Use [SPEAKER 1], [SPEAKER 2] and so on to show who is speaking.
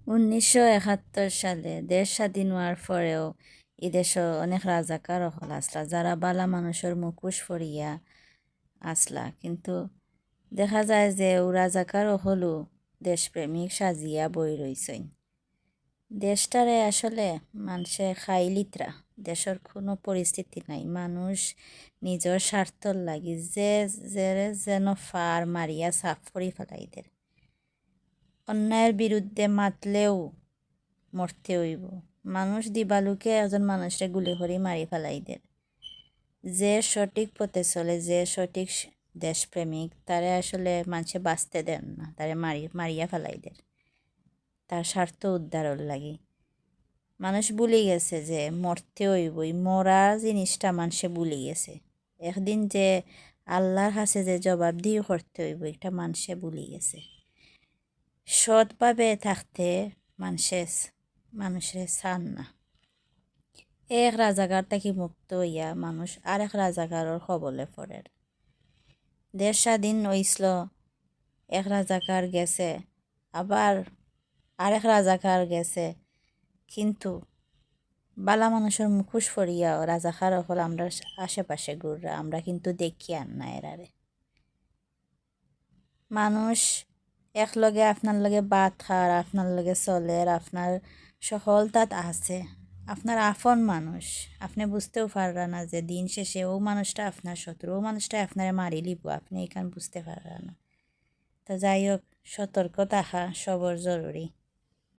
[SPEAKER 1] 1971 সালে দেশ স্বাধীন হওয়ার পরেও এদেশে অনেক রাজাকার হল আসলা যারা বালা মানুষের মুখোশ ফরিয়া আসলা, কিন্তু দেখা যায় যে ও রাজাকার হলো দেশপ্রেমিক সাজিয়া বই রইছেন। দেশটারে আসলে মানুষে খাইলিত্রা, দেশের কোনো পরিস্থিতি নাই, মানুষ নিজের স্বার্থর লাগি যে যেন ফার মারিয়া সাফ করি ফেলাইদের। অন্যায়ের বিরুদ্ধে মাতলেও মরতে হইব। মানুষ দিবালুকে একজন মানুষরে গুলি করে মারি ফেলাইদের। যে সঠিক পথে চলে, যে সঠিক দেশপ্রেমিক, তারে আসলে মানুষে বাঁচতে দেন না, তারে মারিয়া ফেলাইদের তার স্বার্থ উদ্ধারের লাগি। মানুষ ভুলে গেছে যে মরতে হইবই, মরা জিনিসটা মানুষে ভুলে গেছে। একদিন যে আল্লাহর কাছে যে জবাবদিহি করতে হইব, এটা মানুষে ভুলে গেছে। সৎভাবে থাকতে মানুষের চান না। এক রাজাকার থেকে মুক্ত হইয়া মানুষ আরেক রাজাকারের কবলে পড়ে। দেশ স্বাধীন হইছিল, এক রাজাকার গেছে, আবার আরেক রাজাকার গেছে, কিন্তু বালা মানুষের মুখোশ ফরিয়াও রাজাকার হল আমরা আশেপাশে ঘুররা, আমরা কিন্তু দেখি আর না এরারে। মানুষ একলগে আপনার লগে ভাত খার, আপনার লগে চলের, আপনার সফলতাত আছে, আপনার আপন মানুষ, আপনি বুঝতেও পাররা না যে দিন শেষে ও মানুষটা আপনার শত্রু, ও মানুষটা আপনারে মারি লিব, আপনি এখান বুঝতে পাররা না। তো যাই হোক, সতর্ক থাকা সবর জরুরি।